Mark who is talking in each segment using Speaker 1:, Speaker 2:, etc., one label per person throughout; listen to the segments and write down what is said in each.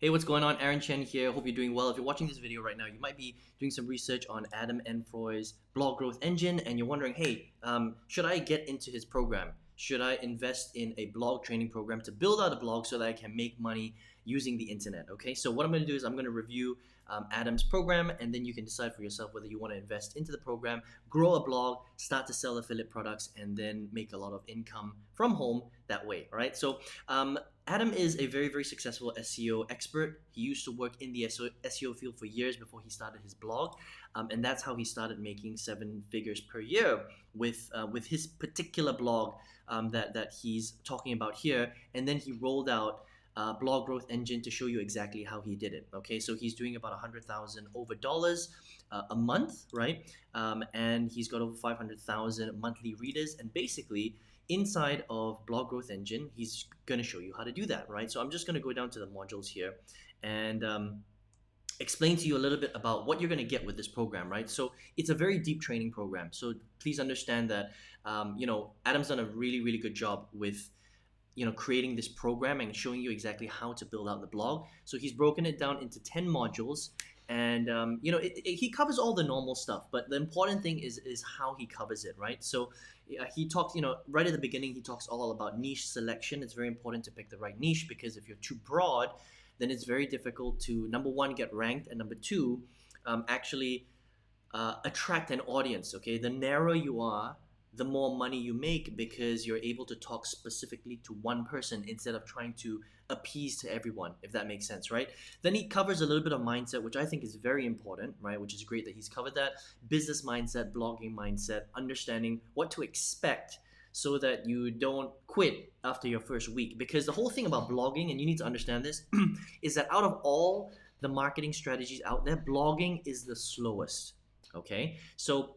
Speaker 1: Hey, what's going on? Aaron Chen here. Hope you're doing well. If you're watching this video right now, you might be doing some research on Adam Enfroy's blog growth engine, and you're wondering, hey, should I get into his program? Should I invest in a blog training program to build out a blog so that I can make money using the internet? Okay, so what I'm going to do is I'm going to review Adam's program, and then you can decide for yourself whether you want to invest into the program, grow a blog, start to sell affiliate products, and then make a lot of income from home that way. All right, so Adam is a very, very successful SEO expert. He used to work in the SEO field for years before he started his blog, and that's how he started making 7 figures per year with his particular blog that he's talking about here. And then he rolled out blog growth engine to show you exactly how he did it. Okay, so he's doing about 100,000 over dollars a month, right? And he's got over 500,000 monthly readers, and basically inside of blog growth engine he's going to show you how to do that, right? So I'm just going to go down to the modules here and explain to you a little bit about what you're going to get with this program, right? So it's a very deep training program, so please understand that Adam's done a really, really good job with creating this program and showing you exactly how to build out the blog. So he's broken it down into 10 modules, and he covers all the normal stuff, but the important thing is how he covers it, right? So he talks, right at the beginning, he talks all about niche selection. It's very important to pick the right niche, because if you're too broad, then it's very difficult to, number one, get ranked, and number two, actually attract an audience. Okay, the narrower you are, the more money you make, because you're able to talk specifically to one person instead of trying to appease to everyone, if that makes sense, right? Then he covers a little bit of mindset, which I think is very important, right? Which is great that he's covered that. Business mindset, blogging mindset, understanding what to expect so that you don't quit after your first week. Because the whole thing about blogging, and you need to understand this, is that out of all the marketing strategies out there, blogging is the slowest, okay? So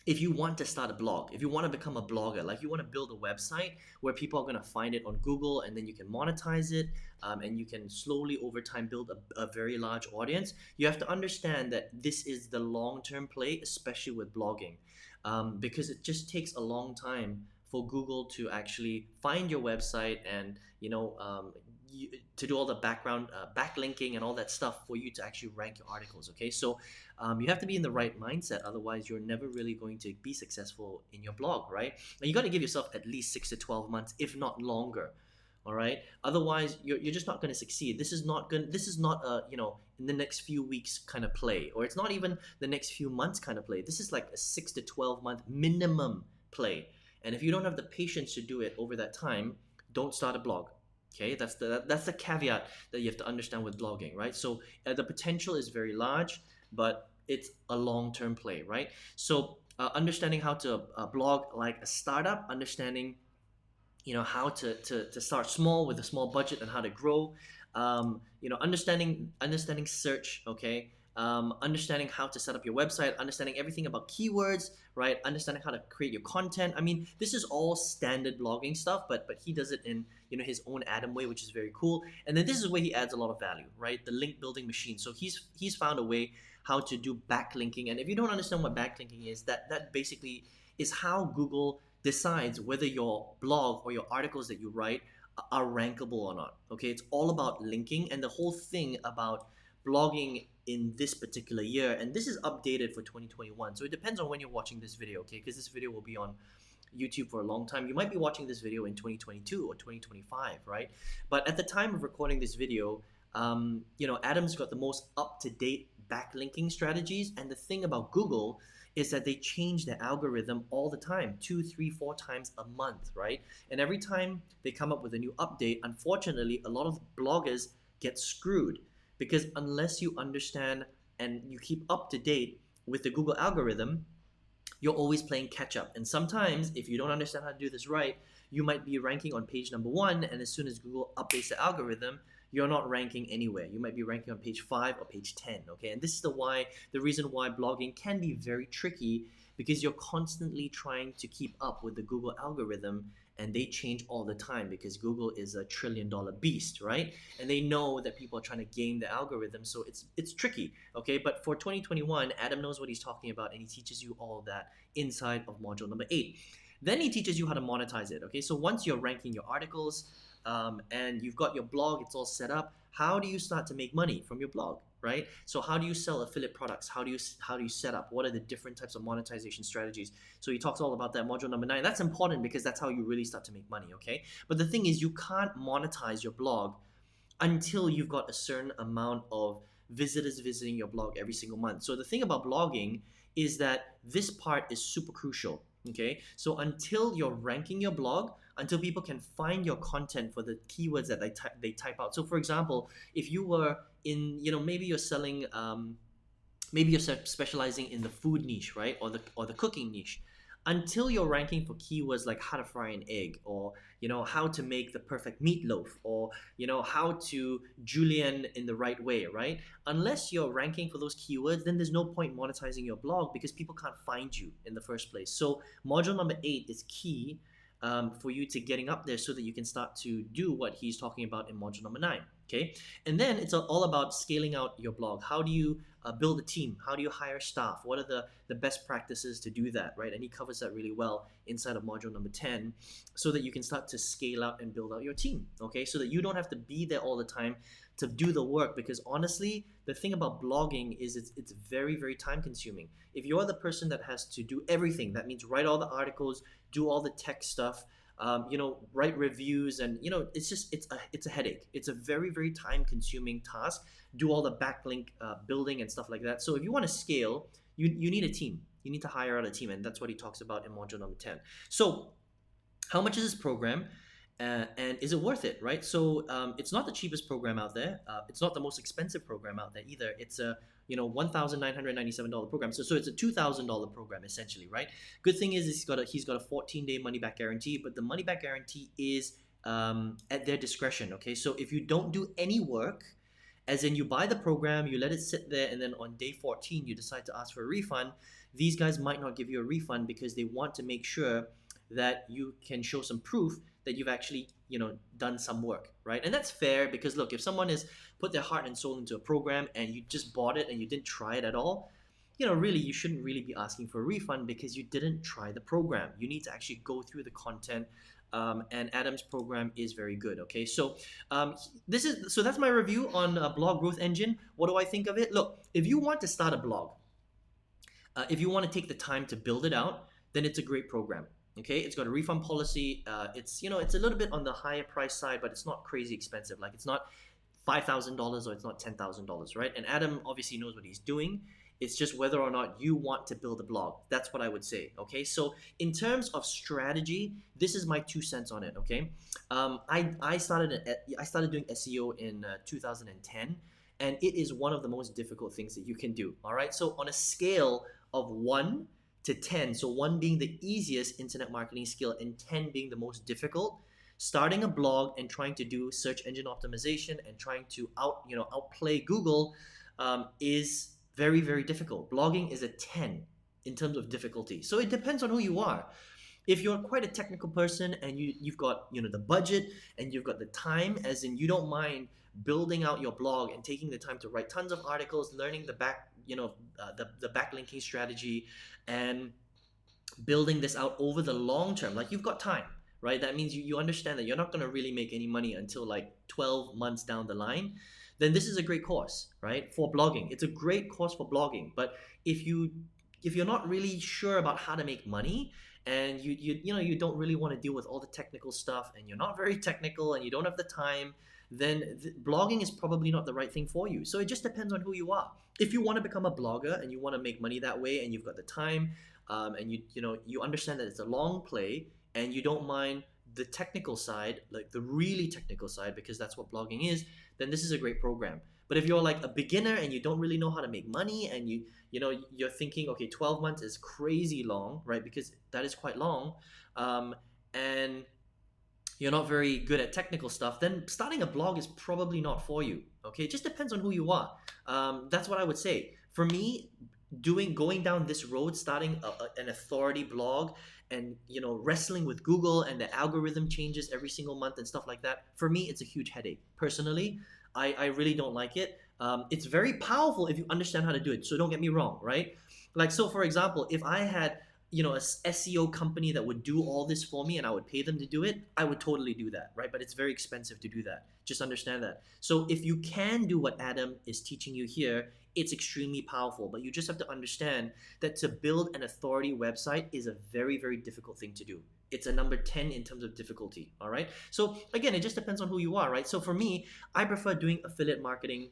Speaker 1: if you want to start a blog, if you want to become a blogger, like you want to build a website where people are going to find it on Google, and then you can monetize it, and you can slowly over time build a very large audience, you have to understand that this is the long-term play, especially with blogging, because it just takes a long time for Google to actually find your website and to do all the background backlinking and all that stuff for you to actually rank your articles. Okay, so you have to be in the right mindset, otherwise you're never really going to be successful in your blog, right? And you got to give yourself at least 6 to 12 months, if not longer. All right, otherwise you're just not going to succeed. This is not a in the next few weeks kind of play, or it's not even the next few months kind of play. This is like a 6 to 12 month minimum play, and if you don't have the patience to do it over that time, don't start a blog. Okay, that's the caveat that you have to understand with blogging, right? So the potential is very large, but it's a long-term play, right? So understanding how to blog like a startup, understanding how to start small with a small budget and how to grow, understanding search, okay, understanding how to set up your website, understanding everything about keywords, right? Understanding how to create your content. I mean, this is all standard blogging stuff, but he does it in his own Adam way, which is very cool. And then this is where he adds a lot of value, right? The link building machine. So he's found a way how to do backlinking. And if you don't understand what backlinking is, that basically is how Google decides whether your blog or your articles that you write are rankable or not. Okay, it's all about linking, and the whole thing about blogging in this particular year, and this is updated for 2021, so it depends on when you're watching this video, okay, because this video will be on YouTube for a long time. You might be watching this video in 2022 or 2025, right? But at the time of recording this video, Adam's got the most up-to-date backlinking strategies. And the thing about Google is that they change their algorithm all the time, 2, 3, 4 times a month, right? And every time they come up with a new update, unfortunately, a lot of bloggers get screwed, because unless you understand and you keep up to date with the Google algorithm, you're always playing catch up. And sometimes if you don't understand how to do this right, you might be ranking on page number 1, and as soon as Google updates the algorithm, you're not ranking anywhere. You might be ranking on page 5 or page 10, okay? And this is the reason why blogging can be very tricky, because you're constantly trying to keep up with the Google algorithm, and they change all the time because Google is a $1 trillion beast, right? And they know that people are trying to game the algorithm, so it's tricky, okay? But for 2021, Adam knows what he's talking about, and he teaches you all of that inside of module number 8. Then he teaches you how to monetize it, okay? So once you're ranking your articles, and you've got your blog, it's all set up, how do you start to make money from your blog, right? So how do you sell affiliate products? How do you set up? What are the different types of monetization strategies? So he talks all about that, module number 9. That's important because that's how you really start to make money, okay? But the thing is, you can't monetize your blog until you've got a certain amount of visitors visiting your blog every single month. So the thing about blogging is that this part is super crucial. Okay, so until you're ranking your blog, until people can find your content for the keywords that they type out. So for example, if you were in, maybe you're selling, maybe you're specializing in the food niche, right, or the cooking niche. Until you're ranking for keywords like how to fry an egg, or how to make the perfect meatloaf, or how to julienne in the right way, right? Unless you're ranking for those keywords, then there's no point monetizing your blog because people can't find you in the first place. So module number 8 is key for you to getting up there so that you can start to do what he's talking about in module number 9. Okay, and then it's all about scaling out your blog. How do you build a team? How do you hire staff? What are the best practices to do that, right? And he covers that really well inside of module number 10, so that you can start to scale out and build out your team, okay? So that you don't have to be there all the time to do the work, because honestly, the thing about blogging is it's very, very time consuming. If you're the person that has to do everything, that means write all the articles, do all the tech stuff, write reviews, and it's a headache. It's a very, very time consuming task. Do all the backlink building and stuff like that. So if you want to scale, you need a team. You need to hire out a team, and that's what he talks about in module number 10. So how much is this program? And is it worth it, right? So it's not the cheapest program out there. It's not the most expensive program out there either. It's a $1,997 program. So it's a $2,000 program essentially, right? Good thing is he's got a 14-day money back guarantee, but the money back guarantee is at their discretion. Okay, so if you don't do any work, as in you buy the program, you let it sit there, and then on day 14 you decide to ask for a refund, these guys might not give you a refund because they want to make sure that you can show some proof that you've actually done some work, right? And that's fair, because look, if someone has put their heart and soul into a program and you just bought it and you didn't try it at all, really you shouldn't really be asking for a refund because you didn't try the program. You need to actually go through the content, and Adam's program is very good. Okay, so that's my review on Blog Growth Engine. What do I think of it? Look, if you want to start a blog, if you want to take the time to build it out, then it's a great program. Okay, it's got a refund policy. It's it's a little bit on the higher price side, but it's not crazy expensive. Like, it's not $5,000 or it's not $10,000, right? And Adam obviously knows what he's doing. It's just whether or not you want to build a blog. That's what I would say. Okay, so in terms of strategy, this is my 2 cents on it. Okay, I started doing SEO in 2010, and it is one of the most difficult things that you can do. All right, so on a scale of 1 to 10, so 1 being the easiest internet marketing skill and 10 being the most difficult, starting a blog and trying to do search engine optimization and trying to outplay Google is very, very difficult. Blogging is a 10 in terms of difficulty. So it depends on who you are. If you're quite a technical person and you've got the budget and you've got the time, as in you don't mind building out your blog and taking the time to write tons of articles, learning the backlinking strategy, and building this out over the long term, like you've got time, right? That means you understand that you're not going to really make any money until like 12 months down the line. Then this is a great course, right? For blogging. It's a great course for blogging. But if you're not really sure about how to make money, and you don't really want to deal with all the technical stuff, and you're not very technical and you don't have the time, then blogging is probably not the right thing for you. So it just depends on who you are. If you want to become a blogger and you want to make money that way, and you've got the time, and you understand that it's a long play, and you don't mind the technical side, like the really technical side, because that's what blogging is, then this is a great program. But if you're like a beginner and you don't really know how to make money, and you're thinking, okay, 12 months is crazy long, right? Because that is quite long, and you're not very good at technical stuff, then starting a blog is probably not for you. Okay, it just depends on who you are. That's what I would say. For me, going down this road, starting an authority blog, and wrestling with Google and the algorithm changes every single month and stuff like that, for me it's a huge headache. Personally, I really don't like it. It's very powerful if you understand how to do it, so don't get me wrong, right? Like, so for example, if I had a SEO company that would do all this for me and I would pay them to do it, I would totally do that, right? But it's very expensive to do that. Just understand that. So if you can do what Adam is teaching you here, it's extremely powerful. But you just have to understand that to build an authority website is a very, very difficult thing to do. It's a number 10 in terms of difficulty. All right. So again, it just depends on who you are, right? So for me, I prefer doing affiliate marketing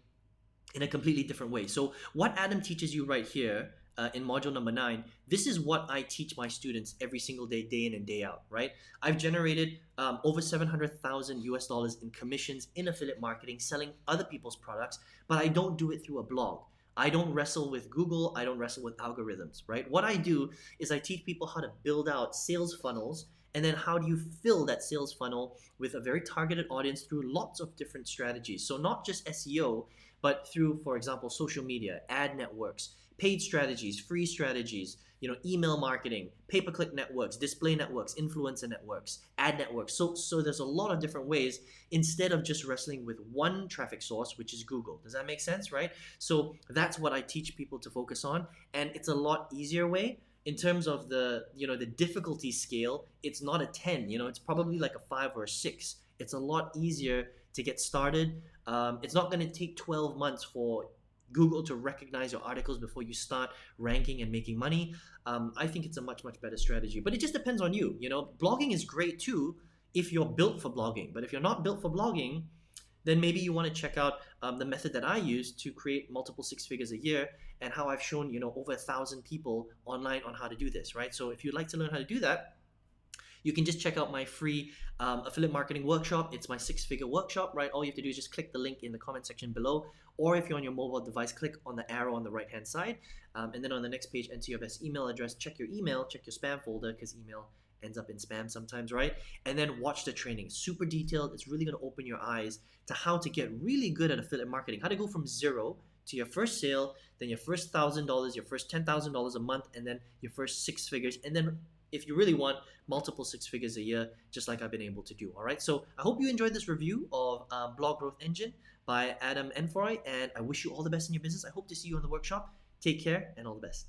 Speaker 1: in a completely different way. So what Adam teaches you right here in module number 9, this is what I teach my students every single day, day in and day out, right? I've generated over 700,000 US dollars in commissions in affiliate marketing, selling other people's products, but I don't do it through a blog. I don't wrestle with Google. I don't wrestle with algorithms, right? What I do is I teach people how to build out sales funnels, and then how do you fill that sales funnel with a very targeted audience through lots of different strategies. So not just SEO, but through, for example, social media, ad networks, paid strategies, free strategies, email marketing, pay-per-click networks, display networks, influencer networks, ad networks. So there's a lot of different ways instead of just wrestling with one traffic source, which is Google. Does that make sense, right? So that's what I teach people to focus on, and it's a lot easier way. In terms of the difficulty scale, it's not a 10. It's probably like a 5 or a 6. It's a lot easier to get started. It's not going to take 12 months for Google to recognize your articles before you start ranking and making money. I think it's a much, much better strategy. But it just depends on you. Blogging is great too if you're built for blogging. But if you're not built for blogging, then maybe you want to check out the method that I use to create multiple 6 figures a year, and how I've shown over 1,000 people online on how to do this, right? So if you'd like to learn how to do that, you can just check out my free affiliate marketing workshop. It's my 6-figure workshop, right? All you have to do is just click the link in the comment section below, or if you're on your mobile device, click on the arrow on the right hand side, and then on the next page, enter your best email address, check your email, check your spam folder, because email ends up in spam sometimes, right? And then watch the training. Super detailed. It's really going to open your eyes to how to get really good at affiliate marketing, how to go from 0 to your first sale, then your first $1,000, your first $10,000 a month, and then your first 6 figures, and then if you really want, multiple 6 figures a year, just like I've been able to do. All right, so I hope you enjoyed this review of Blog Growth Engine by Adam Enfroy, and I wish you all the best in your business. I hope to see you in the workshop. Take care and all the best.